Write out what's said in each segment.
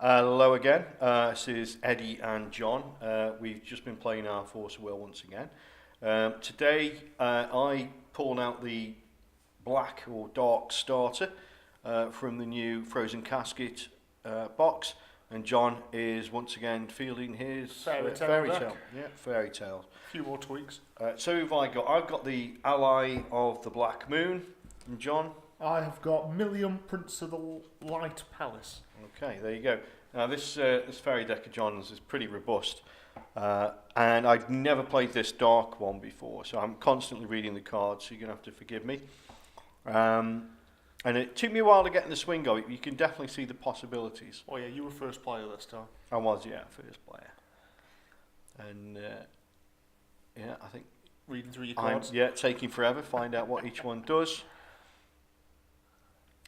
Hello again, this is Eddie and John. We've just been playing our Force of Will once again. Today I pulled out the black or dark starter from the new Frozen Casket box, and John is once again fielding his Fairy Tale. Yeah, Fairy Tale. A few more tweaks. So who have I got? I've got the ally of the Black Moon, and John? I have got Million Prince of the Light Palace. Okay, there you go. Now this fairy deck of John's is pretty robust, and I've never played this dark one before, so I'm constantly reading the cards, so you're going to have to forgive me. And it took me a while to get in the swing of it. You can definitely see the possibilities. Oh yeah, you were first player this time. I was, yeah, first player. And yeah, I think reading through your cards. Taking forever, find out what each one does.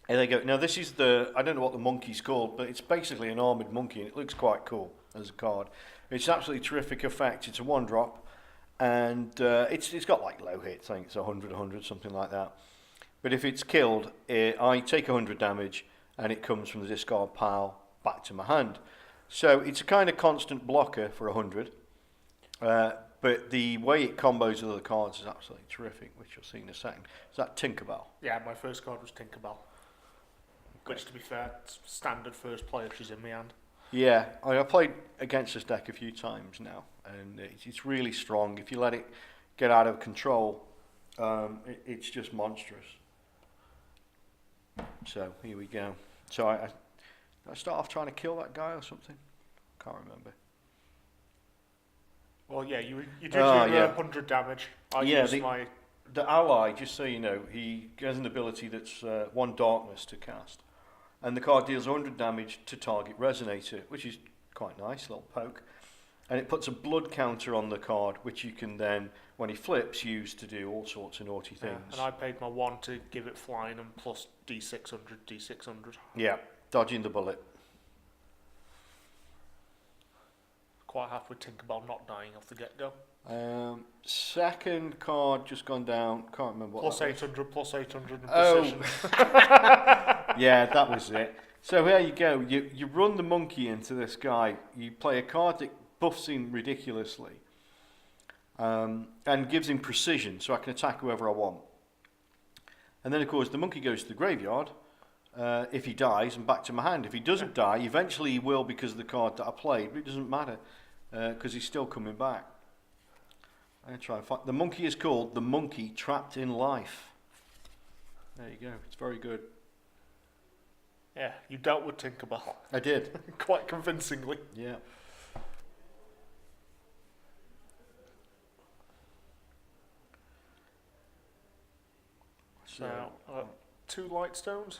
There you go. Now this is I don't know what the monkey's called, but it's basically an armoured monkey, and it looks quite cool as a card. It's an absolutely terrific effect. It's a 1-drop, and it's got like low hits. I think it's 100, something like that. But if it's killed, I take 100 damage, and it comes from the discard pile back to my hand. So it's a kind of constant blocker for 100. But the way it combos with other cards is absolutely terrific, which you'll see in a second. Is that Tinkerbell? Yeah, my first card was Tinkerbell. Which, to be fair, it's standard first player, she's in my hand. Yeah, I played against this deck a few times now, and it's really strong. If you let it get out of control, it's just monstrous. So, here we go. So, I start off trying to kill that guy or something? Can't remember. Well, yeah, you did do 100 damage. I used the ally, just so you know, he has an ability that's 1 darkness to cast. And the card deals 100 damage to target Resonator, which is quite nice, a little poke. And it puts a blood counter on the card, which you can then, when he flips, use to do all sorts of naughty things. And I paid my 1 to give it flying and plus D600, D600. Yeah, dodging the bullet. Quite happy with Tinkerbell not dying off the get-go. Second card just gone down. Can't remember what. Plus 800, plus 800 and precision. Yeah, that was it. So there you go. You run the monkey into this guy. You play a card that buffs him ridiculously, and gives him precision, so I can attack whoever I want. And then of course the monkey goes to the graveyard. If he dies, and back to my hand. If he doesn't die, eventually he will because of the card that I played, but it doesn't matter because he's still coming back. I'm going to try and find. The monkey is called the Monkey Trapped in Life. There you go. It's very good. Yeah, you dealt with Tinkerbell. I did. Quite convincingly. Yeah. So, 2 light stones.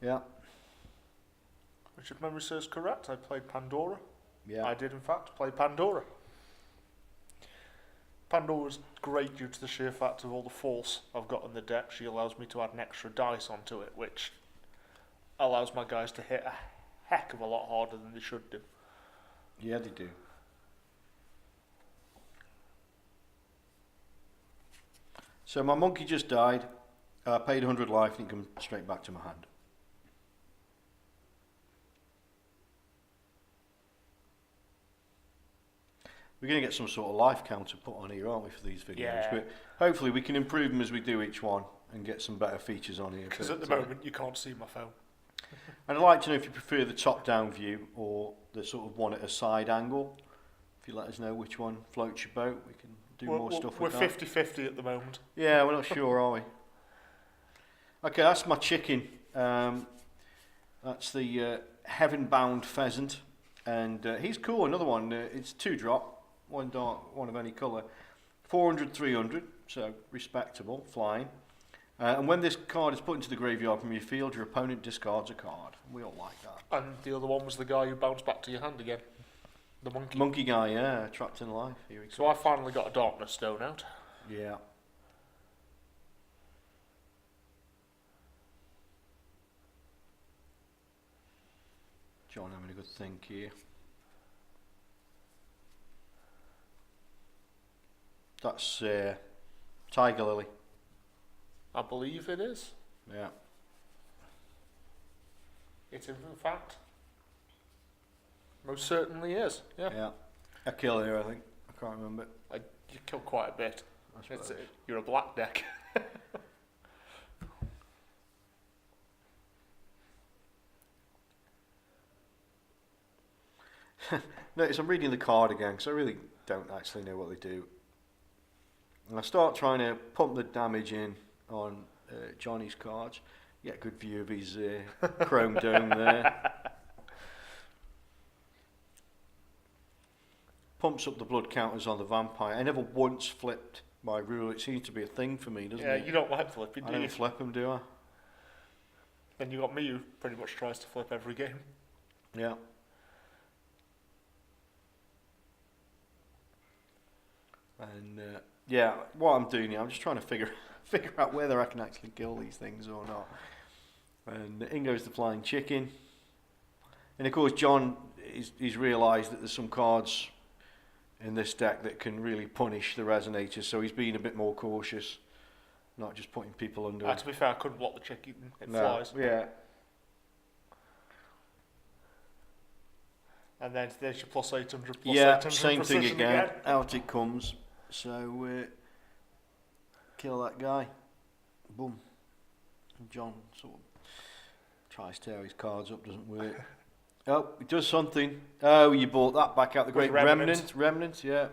Yeah. Which, if memory serves correct, I played Pandora. Yeah. I did, in fact, play Pandora. Pandora's great due to the sheer fact of all the force I've got in the deck. She allows me to add an extra dice onto it, which allows my guys to hit a heck of a lot harder than they should do. Yeah, they do. So my monkey just died. I paid 100 life and it comes straight back to my hand. We're going to get some sort of life counter put on here, aren't we, for these videos? Yeah. But hopefully we can improve them as we do each one and get some better features on here. Because at the moment you can't see my phone. And I'd like to know if you prefer the top-down view or the sort of one at a side angle. If you let us know which one floats your boat, we can do more stuff with that. We're 50-50 at the moment. Yeah, we're not sure, are we? Okay, that's my chicken. That's the Heaven-Bound Pheasant. And he's cool, another one. It's 2-drop. 1 dark, 1 of any colour. 400, 300, so respectable, flying. And when this card is put into the graveyard from your field, your opponent discards a card. We all like that. And the other one was the guy who bounced back to your hand again. The monkey. Monkey guy, yeah, trapped in life. Here we go. So I finally got a Darkness Stone out. Yeah. John having a good think here. That's Tiger Lily. I believe it is. Yeah. It's in fact. Most certainly is. Yeah. Yeah. A kill here, I think. I can't remember. You kill quite a bit. I suppose. You're a black deck. Notice I'm reading the card again because I really don't actually know what they do. And I start trying to pump the damage in on Johnny's cards. Get a good view of his chrome dome there. Pumps up the blood counters on the vampire. I never once flipped my rule. It seems to be a thing for me, doesn't it? Yeah, you don't like flipping, do I you? don't flip them, do I? Then you got me who pretty much tries to flip every game. Yeah. And yeah, what I'm doing here, I'm just trying to figure out whether I can actually kill these things or not. And in goes the flying chicken. And of course, John he's realised that there's some cards in this deck that can really punish the resonators, so he's being a bit more cautious, not just putting people under. To be fair, I couldn't block the chicken. It No, flies. yeah. And then there's your plus 800, plus Yeah, 800 same thing precision again. Out it comes. So kill that guy. Boom. And John sort of tries to tear his cards up, doesn't work. Oh, it does something. Oh, you bought that back out the great remnant. Remnant, yeah.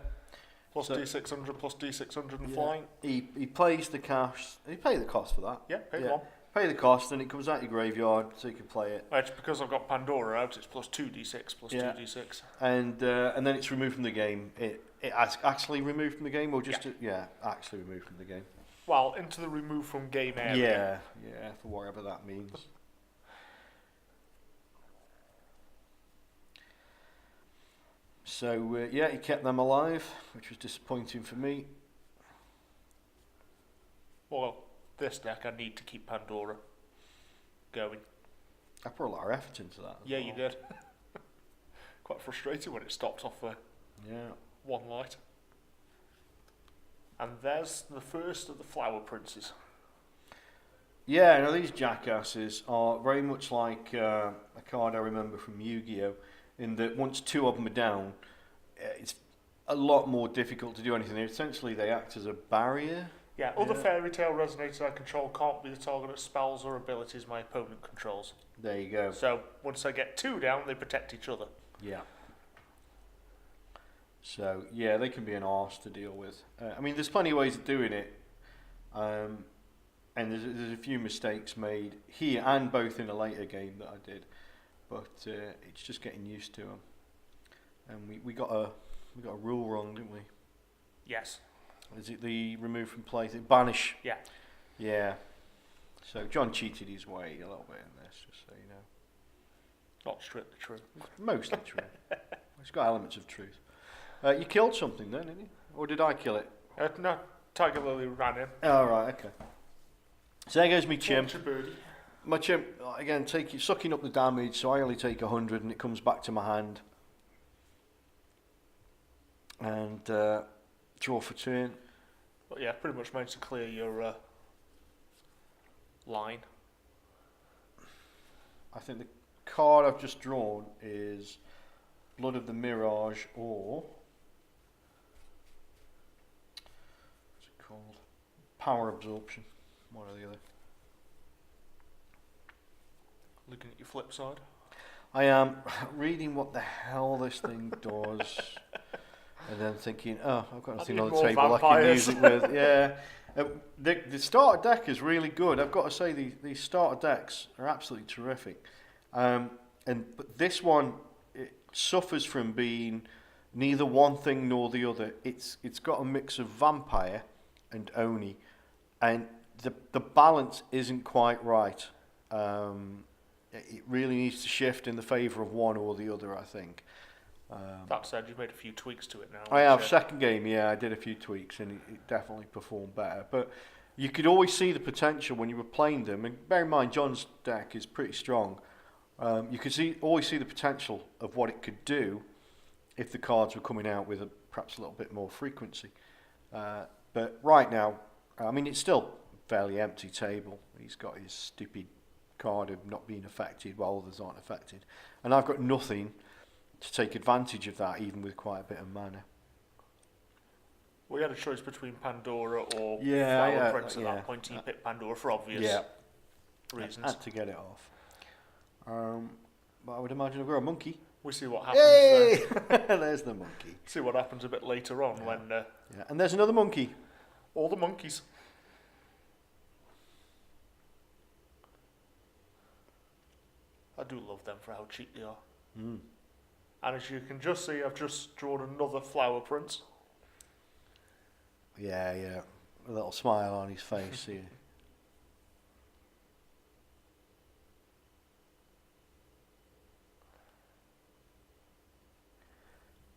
Plus so, D600, plus D600 and yeah. flying. He pays the cash. He pay the cost for that. Yeah, pay one. Pay the cost, and it comes out your graveyard, so you can play it. It's because I've got Pandora out. It's plus 2d6, plus 2d6. And then it's removed from the game. It actually removed from the game, or just actually removed from the game. Well, into the remove from game area. Yeah, for whatever that means. So he kept them alive, which was disappointing for me. Well, this deck I need to keep Pandora going. I put a lot of effort into that. Yeah, you did. Quite frustrating when it stopped off for one light. And there's the first of the Flower Princes. Yeah, now these jackasses are very much like a card I remember from Yu-Gi-Oh! In that once two of them are down, it's a lot more difficult to do anything. Essentially, they act as a barrier. Yeah, other fairy tale resonators I control can't be the target of spells or abilities my opponent controls. There you go. So once I get two down, they protect each other. Yeah. So, yeah, they can be an arse to deal with. I mean, there's plenty of ways of doing it. And there's a few mistakes made here and both in a later game that I did. But it's just getting used to them. And we got a rule wrong, didn't we? Yes. Is it the remove from play thing? Banish. Yeah. Yeah. So John cheated his way a little bit in this, just so you know. Not strictly true. Mostly true. It's got elements of truth. You killed something then, didn't you? Or did I kill it? No, Tiger Lily ran in. Oh, right, okay. So there goes me chimp. Birdie. My chimp, again, sucking up the damage, so I only take 100 and it comes back to my hand. And draw for turn. But yeah, pretty much managed to clear your line. I think the card I've just drawn is Blood of the Mirage or... what's it called? Power Absorption. One or the other. Looking at your flip side. I am reading what the hell this thing does, and then thinking, oh, I've got nothing on the table vampires. I can use it with. Yeah, the starter deck is really good. I've got to say these starter decks are absolutely terrific. But this one it suffers from being neither one thing nor the other. It's got a mix of vampire and Oni, and the balance isn't quite right. It really needs to shift in the favour of one or the other, I think. That said, you've made a few tweaks to it now. I have. Second game, I did a few tweaks and it definitely performed better. But you could always see the potential when you were playing them. And bear in mind, John's deck is pretty strong. You could always see the potential of what it could do if the cards were coming out with perhaps a little bit more frequency. But right now, I mean, it's still a fairly empty table. He's got his stupid card of not being affected while others aren't affected. And I've got nothing to take advantage of that, even with quite a bit of mana. We had a choice between Pandora or Yeah, Flower Prince at that point. He picked Pandora for obvious reasons. Had to get it off. But I would imagine I've got a monkey. We see what happens Hey! There's the monkey. See what happens a bit later on when... Yeah, and there's another monkey. All the monkeys. I do love them for how cheap they are. Mm. And as you can just see, I've just drawn another Flower Prince. Yeah, yeah. A little smile on his face here.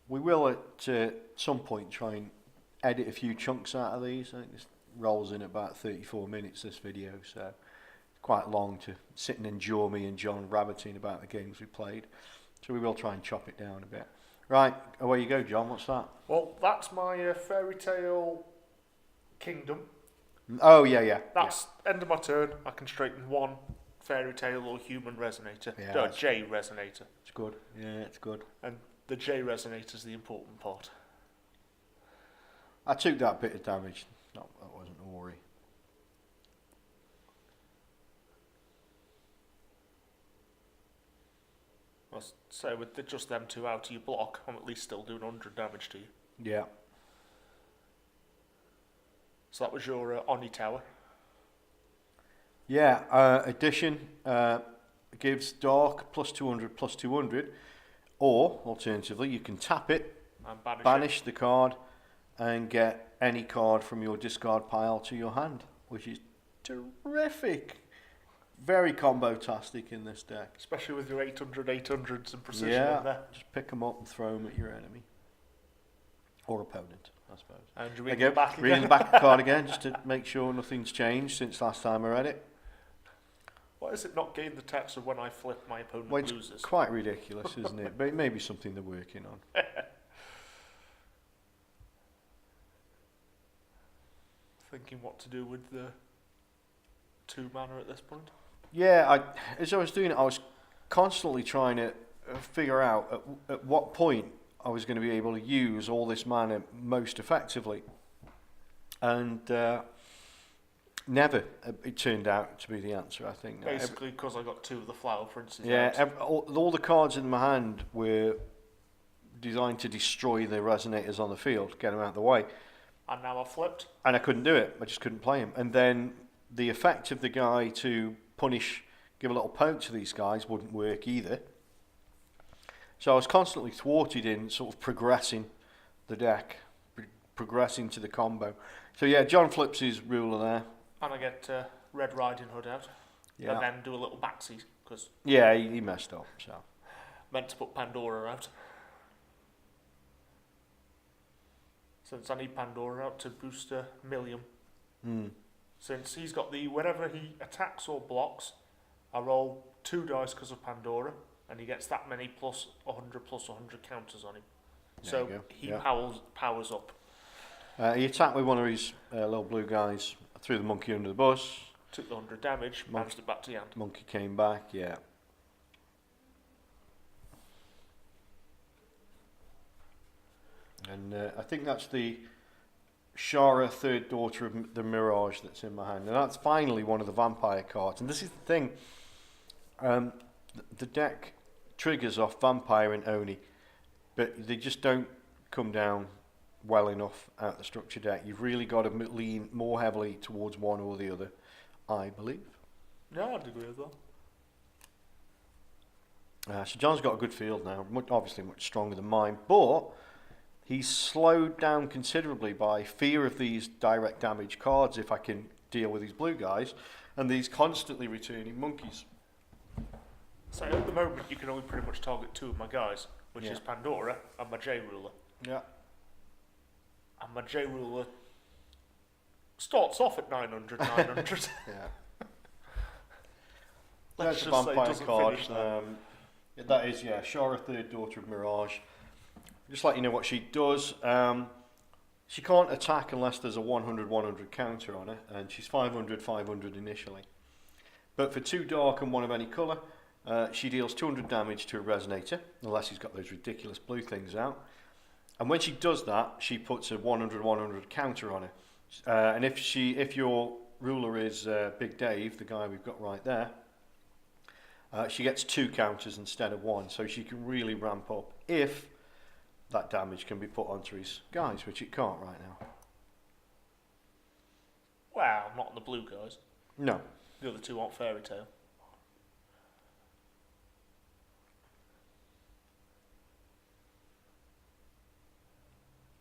We will at some point try and edit a few chunks out of these. I think this rolls in about 34 minutes, this video, so it's quite long to sit and enjoy me and John rabbiting about the games we played. So we will try and chop it down a bit. Right, away you go, John. What's that? Well, that's my Fairy Tale Kingdom. Oh, yeah. That's end of my turn. I can straighten one Fairy Tale or Human Resonator. Yeah, No, J Resonator. It's good. Yeah, it's good. And the J Resonator is the important part. I took that bit of damage. No, that wasn't a worry. So with just them two out of your block, I'm at least still doing 100 damage to you. Yeah. So that was your Oni Tower. Yeah, addition gives Dark plus 200 plus 200, or alternatively you can tap it, And banish the card, and get any card from your discard pile to your hand, which is terrific. Very combo-tastic in this deck. Especially with your 800s and precision Yeah, in there. just pick them up and throw them at your enemy. Or opponent, I suppose. And you read the back again. Reading the back of the card again, just to make sure nothing's changed since last time I read it. Why is it not gain the text of when I flip my opponent Well, it's loses? quite ridiculous, isn't it? But it may be something they're working on. Thinking what to do with the 2 mana at this point. Yeah, as I was doing it, I was constantly trying to figure out at what point I was going to be able to use all this mana most effectively. And never, it turned out to be the answer, I think. Basically, because I got 2 of the Flower Princes. Yeah, all the cards in my hand were designed to destroy the resonators on the field, get them out of the way. And now I've flipped. And I couldn't do it. I just couldn't play him. And then the effect of the guy to punish, give a little poke to these guys wouldn't work either. So I was constantly thwarted in sort of progressing the deck, progressing to the combo. So yeah, John flips his ruler there. And I get Red Riding Hood out. Yeah. And then do a little backseat, because Yeah, he messed up. So meant to put Pandora out. Since I need Pandora out to boost a million. Since he's got the, whenever he attacks or blocks, I roll 2 dice because of Pandora, and he gets that many plus 100 counters on him. There So you go. he Yeah. powers up. He attacked with one of his little blue guys, threw the monkey under the bus. Took the 100 damage, bounced it back to the hand. Monkey came back, yeah. And I think that's the Shara, third daughter of the Mirage, that's in my hand. And that's finally one of the vampire cards. And this is the thing. The deck triggers off Vampire and Oni, but they just don't come down well enough out the structure deck. You've really got to lean more heavily towards one or the other, I believe. Yeah, I'd agree with that. So John's got a good field now, obviously much stronger than mine, but he's slowed down considerably by fear of these direct damage cards if I can deal with these blue guys, and these constantly returning monkeys. So at the moment you can only pretty much target 2 of my guys, which is Pandora and my J Ruler. Yeah. And my J Ruler starts off at 900. Yeah. Let's That's a just say it vampire doesn't card. finish there. That is, yeah, Shara, third daughter of Mirage. Just let you know what she does. She can't attack unless there's a 100 counter on her, and she's 500 initially. But for 2 dark and 1 of any colour, She deals 200 damage to a resonator, unless he's got those ridiculous blue things out. And when she does that, she puts a 100/100 counter on her. And if your ruler is Big Dave, the guy we've got right there, she gets 2 counters instead of 1, so she can really ramp up if that damage can be put onto his guys, which it can't right now. Wow, not the blue guys. No. The other two aren't Fairy Tale.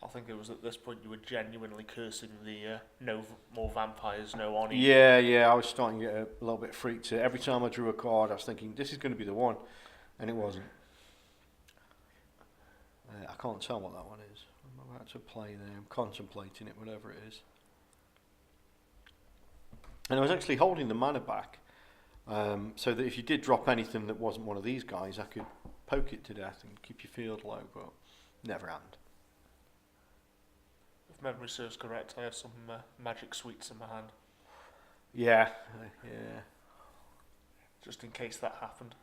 I think it was at this point you were genuinely cursing the no more vampires, no Oni. Yeah, I was starting to get a little bit freaked. Every time I drew a card, I was thinking, this is going to be the one, and it wasn't. I can't tell what that one is. I'm about to play there. I'm contemplating it, whatever it is. And I was actually holding the mana back, so that if you did drop anything that wasn't one of these guys, I could poke it to death and keep your field low, but never happened. If memory serves correct, I have some magic sweets in my hand. Yeah. Just in case that happened.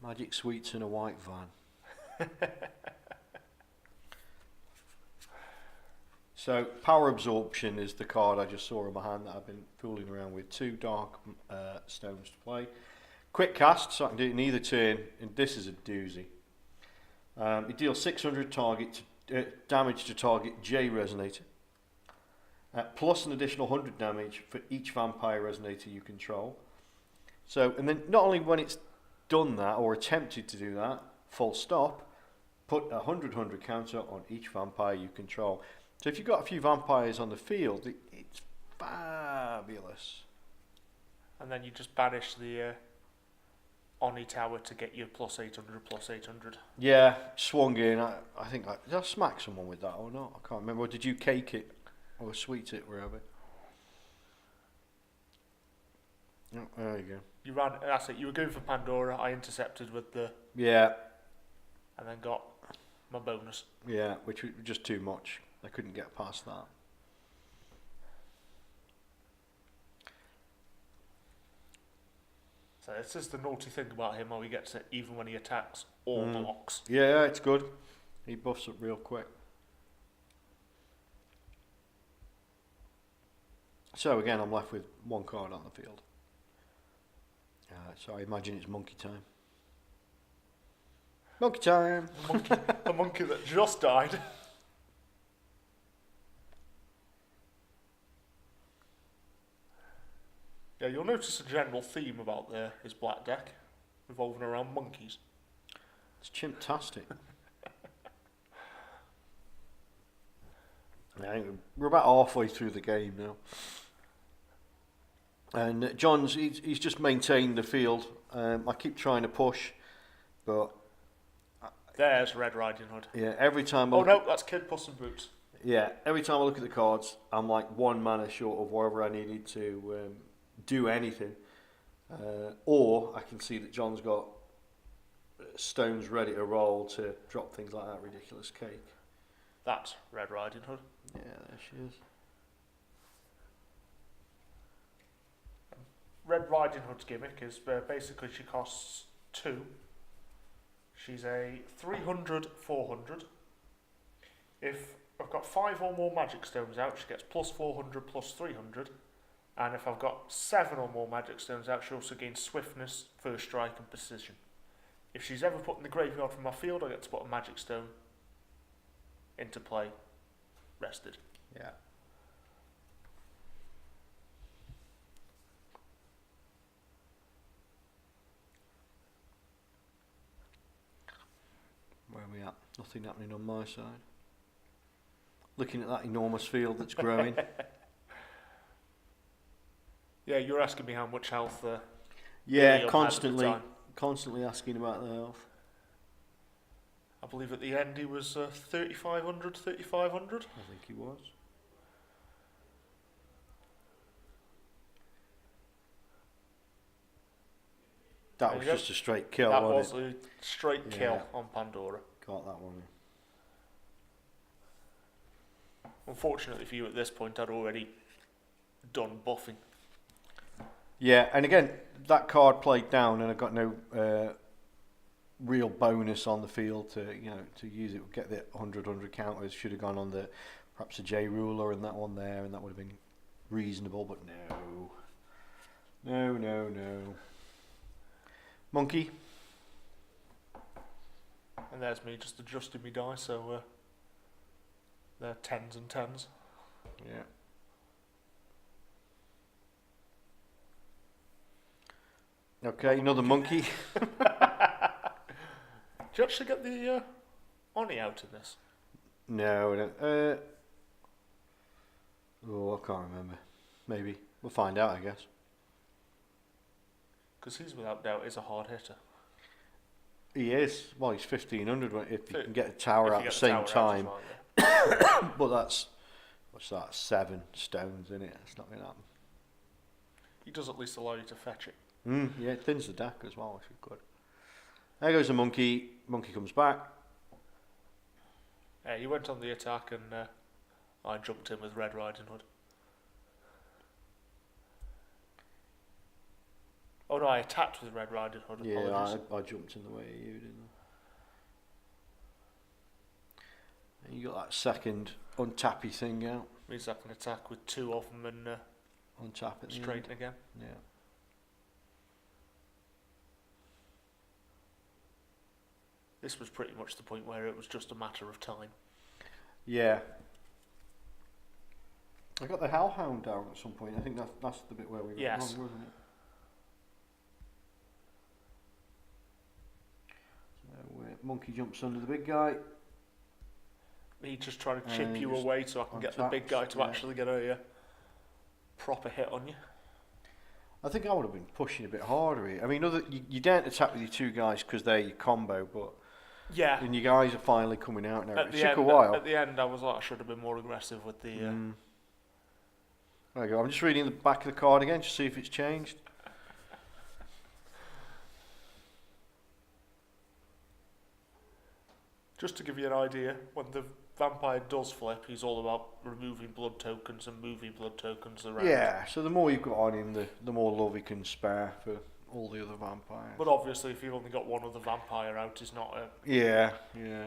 Magic sweets in a white van. So, Power Absorption is the card I just saw in my hand that I've been fooling around with. 2 dark stones to play. Quick cast, so I can do it in either turn, and this is a doozy. It deals 600 damage to target J Resonator, plus an additional 100 damage for each Vampire Resonator you control. So, and then not only when it's done that, or attempted to do that, full stop, put a 100/100 counter on each Vampire you control. So if you've got a few vampires on the field, it's fabulous. And then you just banish the Oni Tower to get you +800/+800. Yeah, swung in. I think, did I smack someone with that or not? I can't remember. Or did you cake it or sweet it, wherever? Oh, there you go. You ran, that's it, you were going for Pandora, I intercepted with the... Yeah. And then got my bonus. Yeah, which was just too much. I couldn't get past that. So this is the naughty thing about him, how he gets it even when he attacks or blocks. Yeah, it's good. He buffs up real quick. So again, I'm left with 1 card on the field. So I imagine it's monkey time. Monkey time! The monkey that just died. Yeah, you'll notice a general theme about his black deck, revolving around monkeys. It's chimp-tastic. We're about halfway through the game now. And John's, he's just maintained the field. I keep trying to push, but... There's Red Riding Hood. Yeah, every time I Oh no, that's Kid Puss in Boots. Yeah, every time I look at the cards, I'm like 1 mana short of wherever I needed to do anything. Or I can see that John's got stones ready to roll to drop things like that ridiculous cake. That's Red Riding Hood. Yeah, there she is. Red Riding Hood's gimmick is basically she costs 2. She's a 300/400. If I've got 5 or more magic stones out, she gets +400/+300. And if I've got 7 or more magic stones out, she also gains swiftness, first strike and precision. If she's ever put in the graveyard from my field, I get to put a magic stone into play, rested. Yeah. Where are we at? Nothing happening on my side. Looking at that enormous field that's growing. Yeah, you're asking me how much health. Yeah, constantly asking about the health. I believe at the end he was 3,500. I think he was. That was just a straight kill, that wasn't was a straight kill on Pandora. Got that one. Unfortunately for you at this point, I'd already done buffing. Yeah, and again, that card played down, and I got no real bonus on the field to use it, get the 100 counters. Should have gone on perhaps a J ruler and that one there, and that would have been reasonable. But no. Monkey. And there's me just adjusting my die, so they're 10s and 10s. Yeah. Okay, another monkey. Do you actually get the Oni out in this? No, I don't. I can't remember. Maybe. We'll find out, I guess. Because he's without doubt is a hard hitter. He is. Well, he's 1500 if you can get a tower out at the same tower time. well, yeah. But that's, what's that, 7 stones, isn't it? It's not going to happen. He does at least allow you to fetch it. Yeah, it thins the deck as well, which is good. There goes the monkey. Monkey comes back. Yeah, he went on the attack and I jumped in with Red Riding Hood. Oh no, I attacked with Red Riding Hood. Yeah, I jumped in the way of you, didn't I? And you got that second untappy thing out. Means I can attack with 2 of them and Untap it. straighten again. Yeah. This was pretty much the point where it was just a matter of time. Yeah. I got the Hellhound down at some point. I think that's the bit where we got wrong, wasn't it? So monkey jumps under the big guy. Me just trying to chip you away so I can get the big guy to actually get a proper hit on you. I think I would have been pushing a bit harder here. I mean, you don't attack with your 2 guys because they're your combo, but yeah, and your guys are finally coming out now. It took a while. At the end, I was like, I should have been more aggressive with the. There you go. I'm just reading the back of the card again to see if it's changed. Just to give you an idea, when the vampire does flip, he's all about removing blood tokens and moving blood tokens around. Yeah, so the more you've got on him, the more love he can spare for all the other vampires. But obviously, if you've only got one other vampire out, it's not a... Yeah.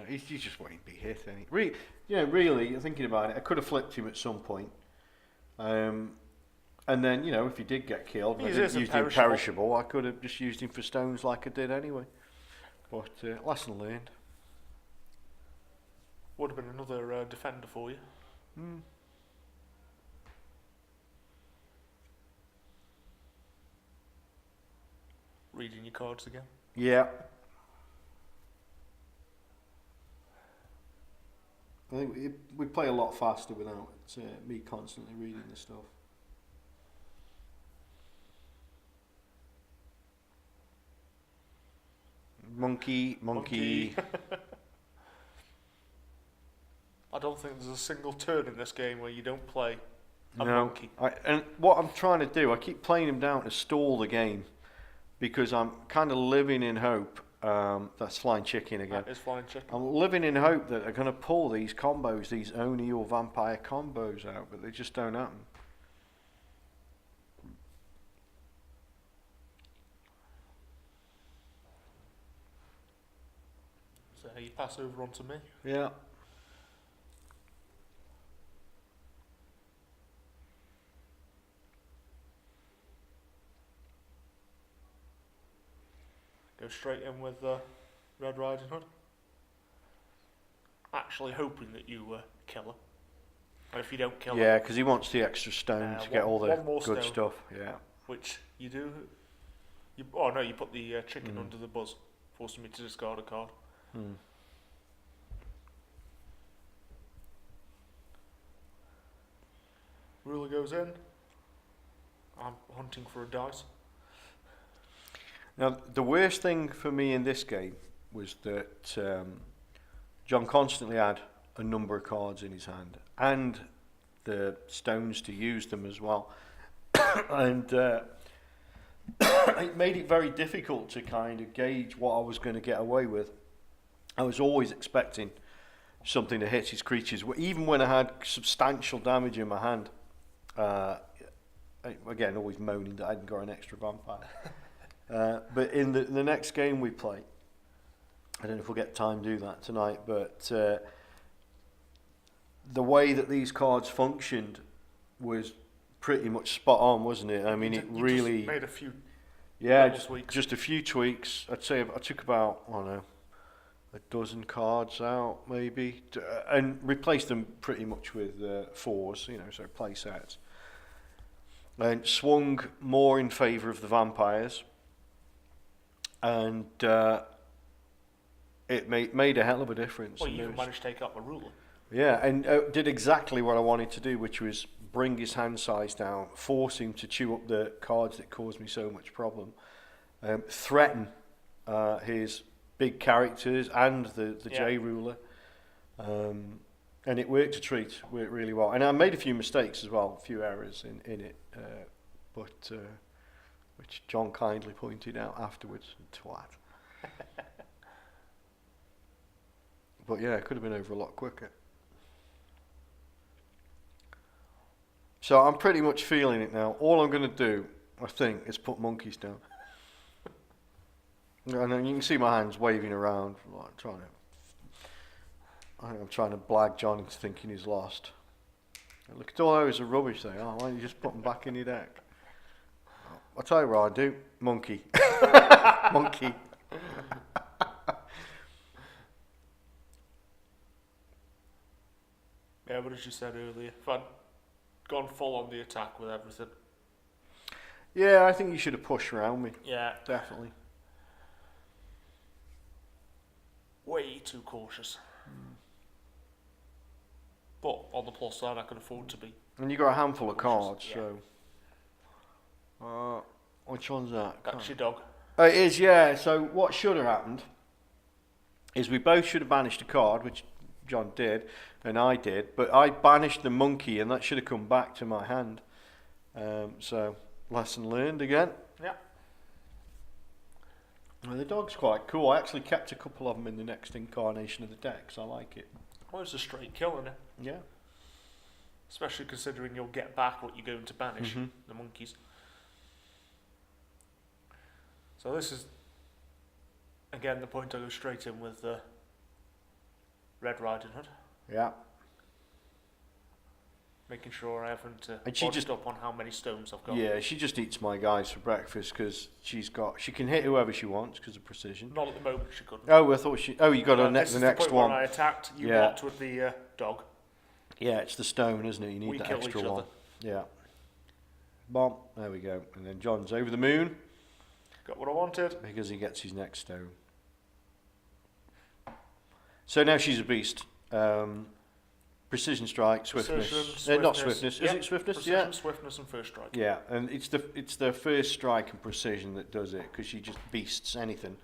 He's just waiting to be hit, isn't he? Really, thinking about it, I could have flipped him at some point. And then, if he did get killed, and I didn't use him perishable, I could have just used him for stones like I did anyway. But lesson learned. Would have been another defender for you. Reading your cards again. Yeah. I think we play a lot faster without me constantly reading the stuff. Monkey. I don't think there's a single turn in this game where you don't play a monkey. And what I'm trying to do, I keep playing him down to stall the game because I'm kind of living in hope. That's flying chicken again. That is flying chicken. I'm living in hope that they're going to pull these combos, these Oni or vampire combos out, but they just don't happen. So you pass over onto me. Yeah. Go straight in with Red Riding Hood. Actually hoping that you kill her. And if you don't kill her... Yeah, because he wants the extra stone to get all the good stone, stuff. Yeah. Which you do. You put the chicken under the buzz, forcing me to discard a card. Ruler goes in. I'm hunting for a dice. Now, the worst thing for me in this game was that John constantly had a number of cards in his hand and the stones to use them as well. And it made it very difficult to kind of gauge what I was going to get away with. I was always expecting something to hit his creatures, even when I had substantial damage in my hand. Again, always moaning that I hadn't got an extra vampire. But in the next game we play, I don't know if we'll get time to do that tonight, but the way that these cards functioned was pretty much spot on, wasn't it? I mean, it really just made a few just a few tweaks. I'd say I took about, I don't know, a dozen cards out maybe, and replaced them pretty much with 4s, so play sets. And swung more in favour of the vampires, and it made a hell of a difference. Well, you even managed to take out the ruler. Yeah, and did exactly what I wanted to do, which was bring his hand size down, force him to chew up the cards that caused me so much problem, threaten his big characters and the J ruler, and it worked a treat, worked really well. And I made a few mistakes as well, a few errors in it, but which John kindly pointed out afterwards. Twat. But yeah, it could have been over a lot quicker. So I'm pretty much feeling it now. All I'm going to do, I think, is put monkeys down. And then you can see my hands waving around, like I'm trying to blag John into thinking he's lost. Look at all those are rubbish there. Oh, why don't you just put them back in your deck? I'll tell you what I do. Monkey. Monkey. Yeah, but as you said earlier, if I'd gone full on the attack with everything. Yeah, I think you should have pushed around me. Yeah. Definitely. Way too cautious. But on the plus side, I could afford to be. And you got a handful of cards, yeah. So. Which one's that? That's your dog. It is, yeah. So what should have happened is we both should have banished a card, which John did, and I did, but I banished the monkey, and that should have come back to my hand. So, lesson learned again. Yeah. Well, the dog's quite cool. I actually kept a couple of them in the next incarnation of the deck, so I like it. Well, it's a straight kill, isn't it? Yeah. Especially considering you'll get back what you're going to banish, the monkeys. So this is, again, the point I go straight in with the Red Riding Hood. Yeah. Making sure I haven't And she just up on how many stones I've got. Yeah, she just eats my guys for breakfast because she can hit whoever she wants because of precision. Not at the moment she couldn't. Oh, I thought she. Oh, you got the next the one. Point when I attacked, you blocked with the dog. Yeah, it's the stone, isn't it? You need we that kill extra each one. Other. Yeah. Bomb. There we go. And then John's over the moon. Got what I wanted. Because he gets his next stone. So now she's a beast. Precision strike, swiftness. Not swiftness. Yep. Is it swiftness? Precision, swiftness, and first strike. Yeah, and it's the first strike and precision that does it because she just beasts anything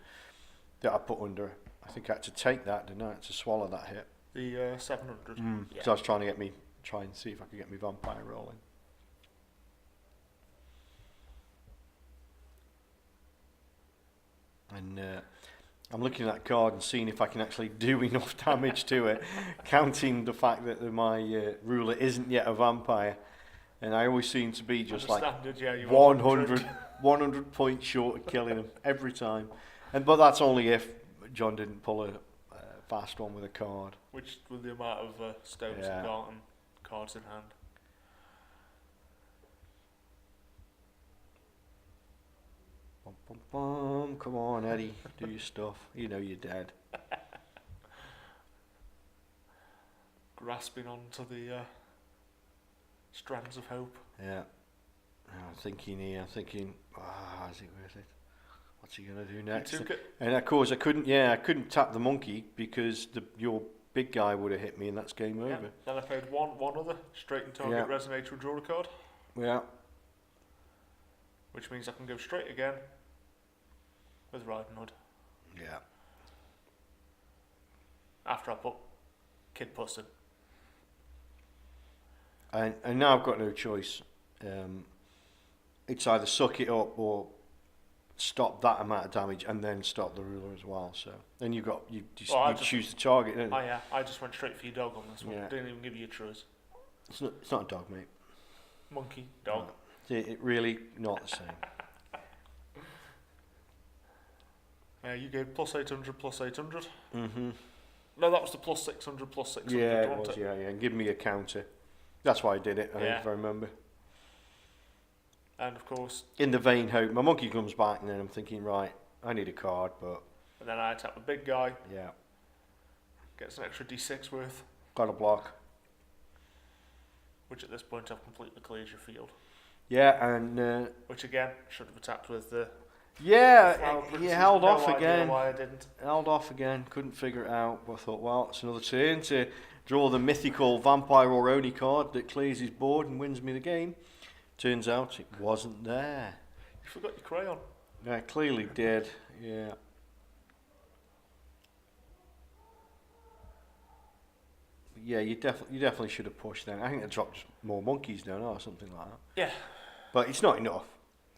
that I put under her. I think I had to take that, didn't I? I had to swallow that hit. The 700. Yeah. So I was trying and see if I could get my vampire rolling. And I'm looking at that card and seeing if I can actually do enough damage to it, counting the fact that my ruler isn't yet a vampire. And I always seem to be just like 100 points short of killing him every time. But that's only if John didn't pull a fast one with a card. Which, with the amount of stones I've got and cards in hand. Bum, bum, bum. Come on, Eddie, do your stuff. You know you're dead. Grasping onto the strands of hope. Yeah. I'm thinking, is it worth it? What's he gonna do next? You took it. And of course, I couldn't tap the monkey because your big guy would have hit me, and that's game over. Then I played one other straight and target resonator and draw a card. Yeah. Which means I can go straight again with Riding Hood. Yeah. After I put Kid Puss in. And now I've got no choice. It's either suck it up or stop that amount of damage and then stop the ruler as well. So then you choose the target, don't you? Oh yeah, I just went straight for your dog on this one. Yeah. Didn't even give you a choice. It's not a dog, mate. Monkey, dog. No. It really not the same. You gave plus 800, plus 800. Mm-hmm. No, that was the plus 600, plus 600. Yeah, it was. Yeah, and give me a counter. That's why I did it. I think, if I remember. And of course, in the vain hope, my monkey comes back, and then I'm thinking, right, I need a card, but. And then I attack the big guy. Yeah. Gets an extra d6 worth. Got a block. Which at this point I've completely cleared your field. Yeah, and. Which again should have attacked with the. Yeah, he held off no again. Idea why I didn't. Held off again. Couldn't figure it out. But I thought, well, it's another turn to draw the mythical Vampire Oroni card that clears his board and wins me the game. Turns out it wasn't there. You forgot your crayon. Yeah, clearly did. Yeah. Yeah, you definitely should have pushed then. I think I dropped more monkeys down or something like that. Yeah. But it's not enough.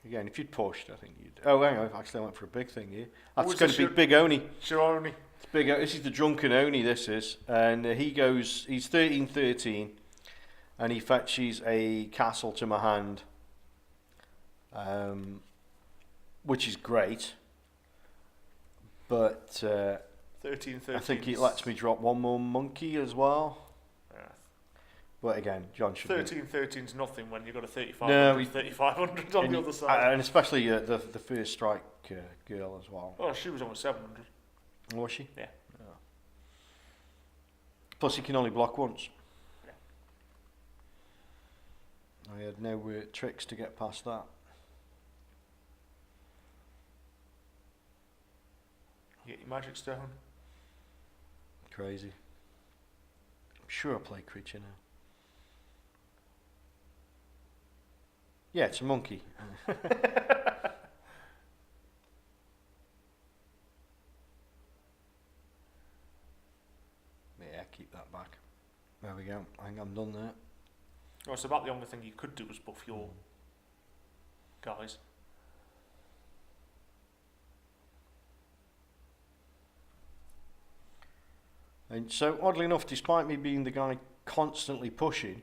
Again, if you'd pushed, I think you'd. Oh, hang on! Actually, I went for a big thing here. That's going to be Big Oni. Sure, Oni. It's big. This is the drunken Oni. This is, and he goes. He's 13-13, and he fetches a castle to my hand, which is great. But 13-13. I think it lets me drop one more monkey as well. Yeah. But again, John should. 13-13 is nothing when you've got a 3,500 on the other side. And especially the first strike girl as well. Oh, she was almost 700. Was she? Yeah. Plus, he can only block once. Yeah. I had no tricks to get past that. You get your magic stone. Crazy. I'm sure I play creature now. Yeah, it's a monkey. Yeah, keep that back. There we go. I think I'm done there. Oh, it's about the only thing you could do was buff your guys. And so, oddly enough, despite me being the guy constantly pushing,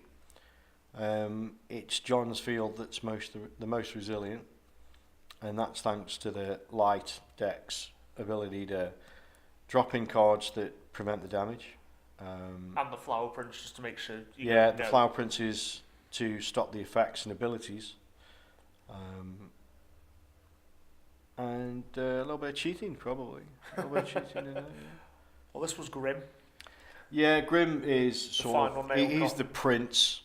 it's John's field that's the most resilient, and that's thanks to the light deck's ability to drop in cards that prevent the damage. And the flower prints, just to make sure you the flower prints is to stop the effects and abilities. And a little bit of cheating, probably. A little bit of cheating in there, yeah. Well, this was Grim. Yeah, Grim is sort of. He's the the prince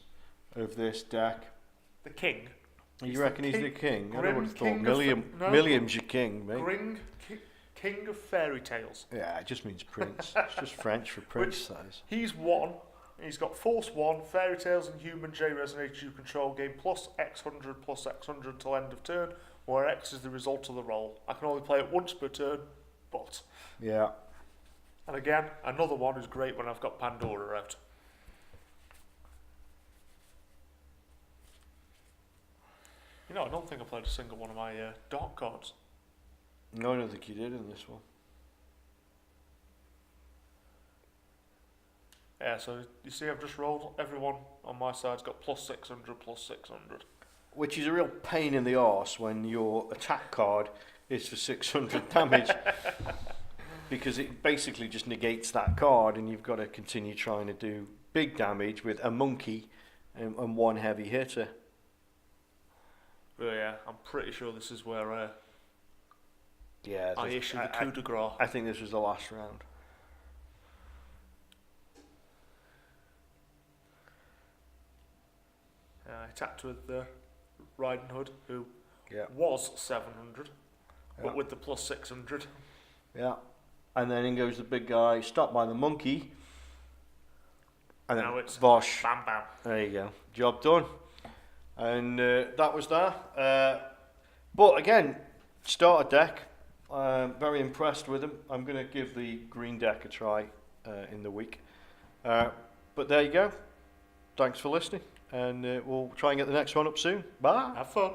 of this deck. The king. You reckon he's the king? I would have thought No, Milliam's your king, mate. King of fairy tales. Yeah, it just means prince. It's just French for prince, that is. He's one. He's got Force 1, Fairy Tales and Human J resonates you control game plus X100 plus X100 until end of turn, where X is the result of the roll. I can only play it once per turn, but. Yeah. And again, another one is great when I've got Pandora out. You know, I don't think I played a single one of my dark cards. No, I don't think you did in this one. Yeah, so you see I've just rolled. Everyone on my side's got plus 600, plus 600. Which is a real pain in the arse when your attack card is for 600 damage. Because it basically just negates that card, and you've got to continue trying to do big damage with a monkey and one heavy hitter. Well, yeah, I'm pretty sure this is where I issue the coup de grace. I think this was the last round. I attacked with Riding Hood, who Yeah. was 700, Yeah. but with the plus 600. Yeah. And then in goes the big guy, stopped by the monkey. And now then it's Vosh. bam bam. There you go. Job done. And that was that. But again, starter deck. Very impressed with them. I'm going to give the green deck a try in the week. But there you go. Thanks for listening. And we'll try and get the next one up soon. Bye. Have fun.